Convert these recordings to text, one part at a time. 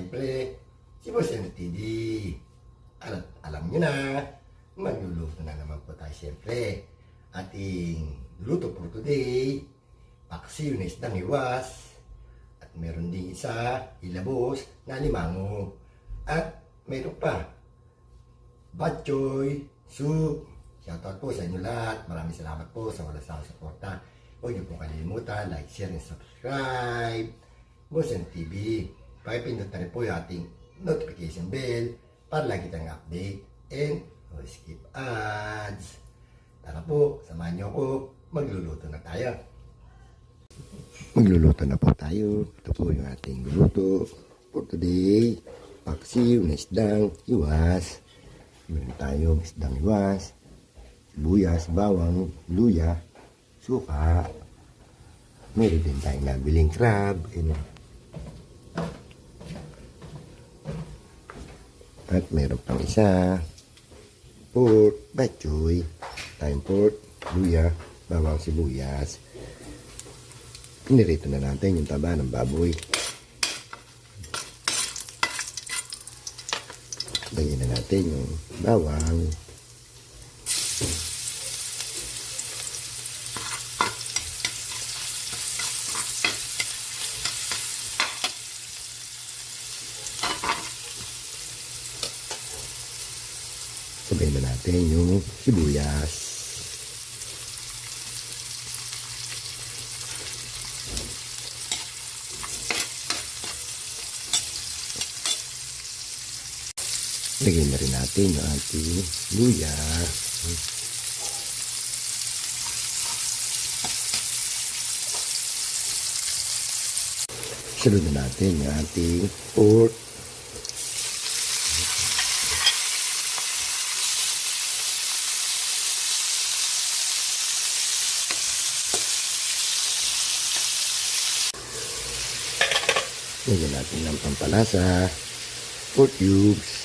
siyempre, si Boss TV. At alam nyo na, magluluto na naman po tayo siyempre. Ating luto for today, paksiw na isdang iwas. At meron din isa, ilabos na limango. At meron pa, bok choy, soup. Shoutout po sa inyo lahat. Maraming salamat po sa walang sawang suporta. Huwag niyo po kalimutan, like, share, and subscribe. Boss TV. Pakipindot na rin po yung ating notification bell para lagi tayong update and no skip ads. Tara po, samahan niyo ako. Magluluto na tayo. Magluluto na po tayo. Ito po yung ating luto for today. Paksiw na isdang iwas. Meron tayong isdang iwas, sibuyas, bawang, luya, suka. Meron din tayong nabiling crab. At meron pang isa, pork, bok choy, tayong pork, luya, bawang, sibuyas. Pinirito na natin yung taba ng baboy. Lagyan na natin yung bawang. Sabay na natin yung sibuyas. Lagyan na rin natin yung ating luya. Sunod na natin yung ating pork. Lagyan natin ng pampalasa, pork cubes.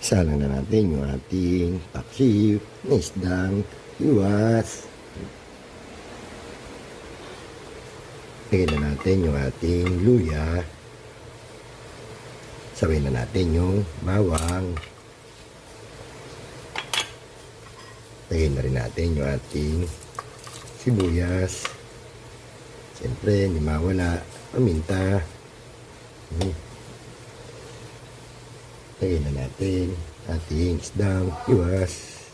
Isalang na natin yung ating paksiw na isdang iwas. Lagyan na natin yung ating luya. Sabay na natin yung bawang. Lagyan na rin natin yung ating sibuyas. Siyempre, hindi mawala paminta. Lagyan na natin ating isdang iwas.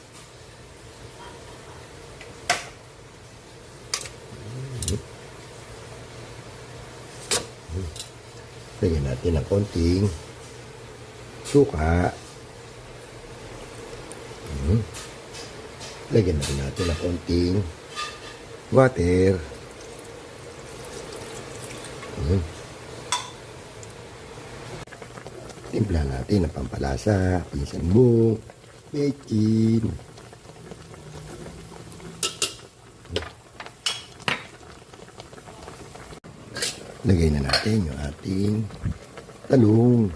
Lagyan natin ng konting suka. Lagyan natin ng konting water. Timpla natin ng pampalasa, pinsan buong, bacon. Lagay na natin yung ating talong.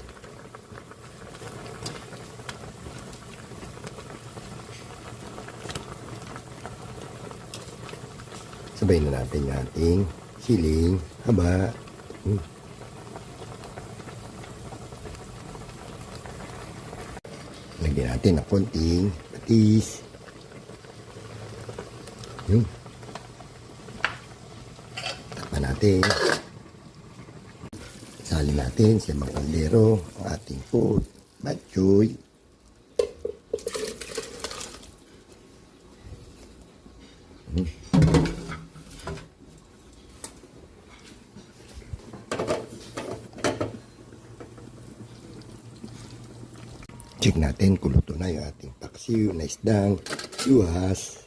Sabay na natin yung ating siling haba. Lagyan natin ng konting patis. Takpan natin. Salin natin sa mga kaldero ang ating pork, bok choy. Check natin kung luto na yung ating paksiw na isdang iwas.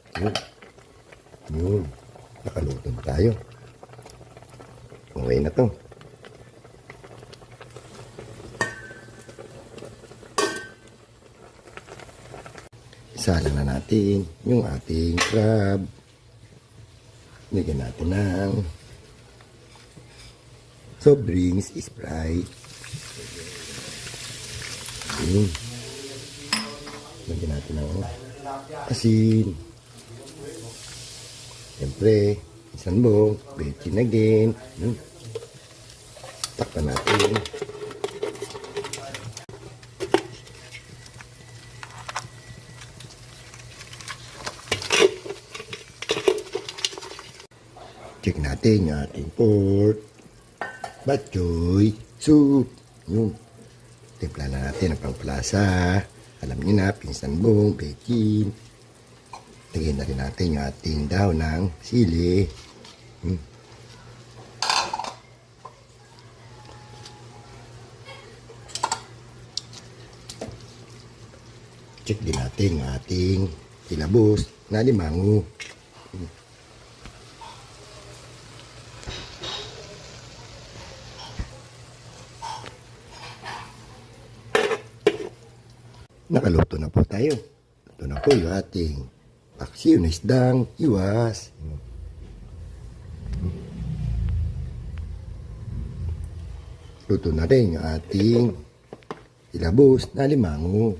Yun. Nakaluto na tayo. Okay na to. Isala na natin yung ating crab. Lagyan natin ng soft drinks, Sprite. Yun. Lagyan natin ng asin. Siyempre, isang buong, bechin again. Takpan natin. Check natin yung ating pork bok choy soup. Yun. Timpla na natin ang pangpalasa. Alam niyo na, pinsan bong, bechin. Lagyan na rin natin yung ating daon ng sili. Check din natin yung ating kilabos na limango. Nakaluto na po tayo. Ito na po yung ating paksiw na isdang iwas. Luto na rin yung ating ilabos na limango.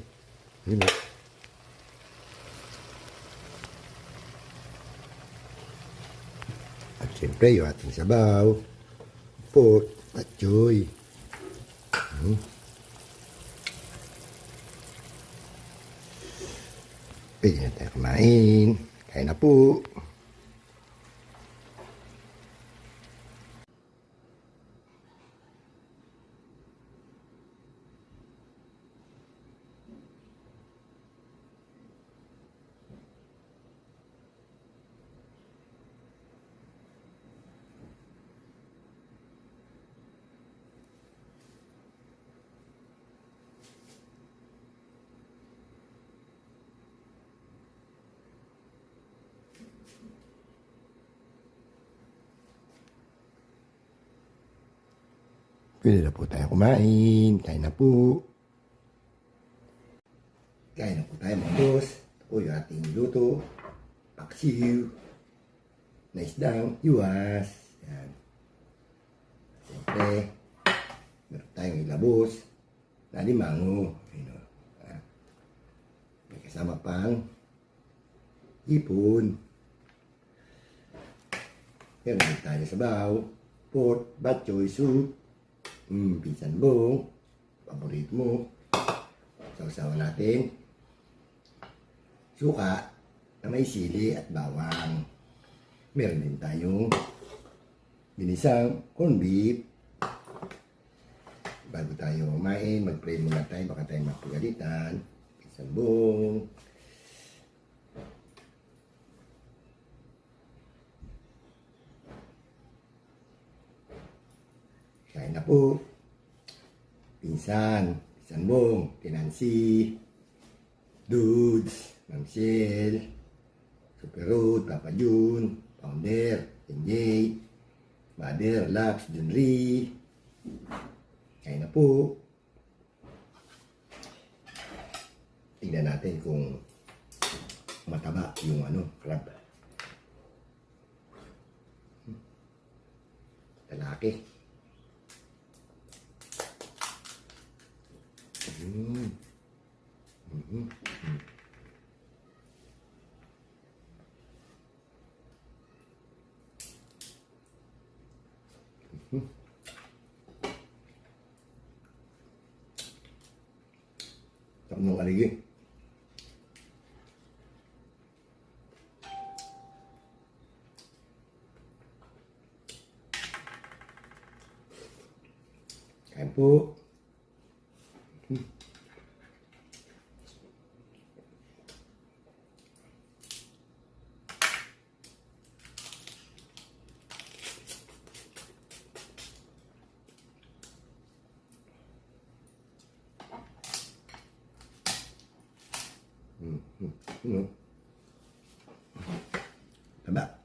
At siyempre yung ating sabaw, pork, patsoy. Pwede na tayo kumain. Kain na po. Pwede na po tayo kumain. Kain na po. Kain na po tayo mga boss. Ito po yung ating luto. Paksiw. Na isdang iwas. Yan. Siyempre, meron tayong ilabos na limango. May kasama pang hipon. Meron din tayo sabaw. Pork, bok choy soup. Pinsan bong, paborito mo. Sausawan natin. Suka na may sili at bawang. Meron din tayong ginisang corned beef. Bago tayo kumain, mag-pray muna tayo, baka tayo mapagalitan. Pinsan bong. Kain na po. Pinsan bong, Tinansi, Dudes, Ma'am Shell, Super Road, Papa Jun, Founder, NJ, Mother, Laps, Junri. Kain na po. Tingnan natin kung mataba yung crab. Lalaki. Sarap ng aligi. Kain po. Taba.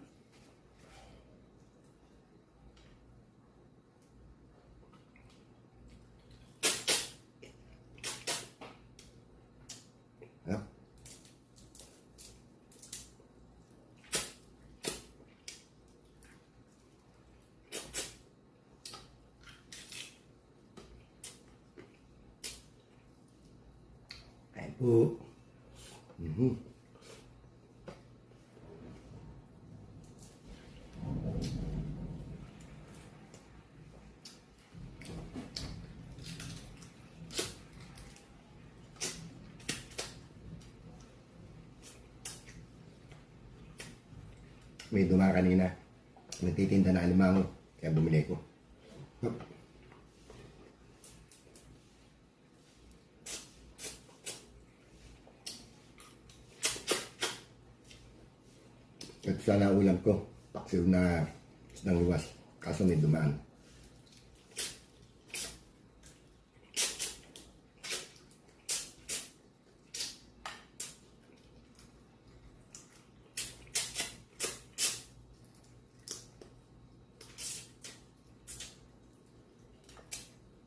Ya. po. Mhm. May duma kanina. Nagtitinda na alimango. Kaya bumili ko. Yup. Ito sana ulam ko. Paksiw na isdang luwas. Kaso may dumaan.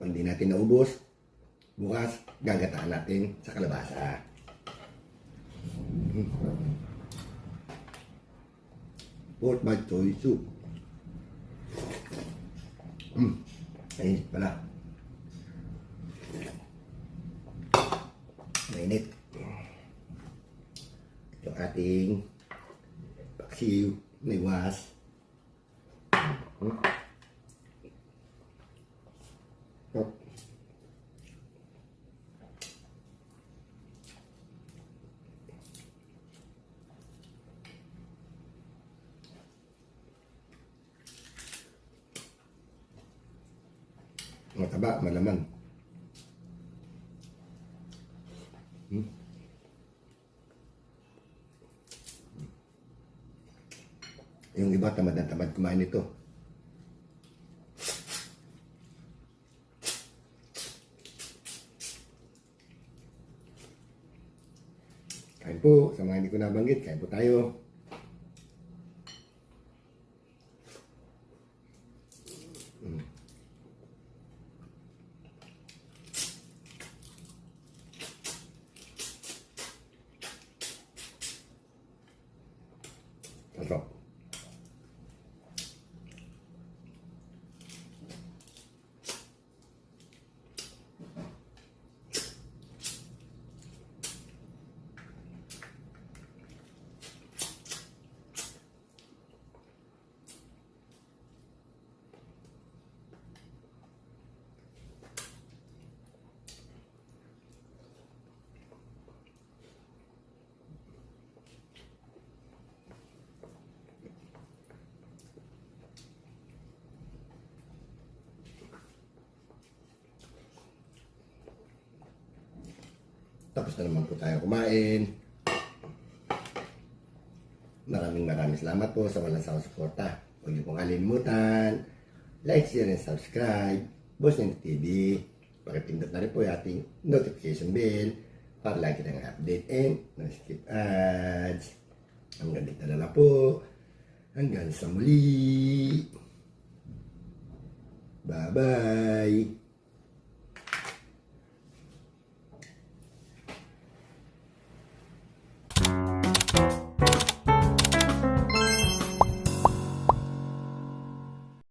Kung hindi natin naubos, bukas gagataan natin sa kalabasa. Pork by soy soup. Mainit pala. Mainit. Ito ating paksiw, liwas. Mataba, malaman. Yung iba tamad na tamad kumain nito. Kain po, sa mga hindi ko nabanggit, kain po tayo. Sarap. Tapos na naman po tayo kumain. Maraming salamat po sa walang sawang suporta. Huwag niyo pong kalimutan, like, share, and subscribe. Boss Neng TV. Pakipindot na rin po yung ating notification bell para lagi ng update and no-skip ads. Hanggang dito na lang po. Hanggang sa muli. Bye-bye.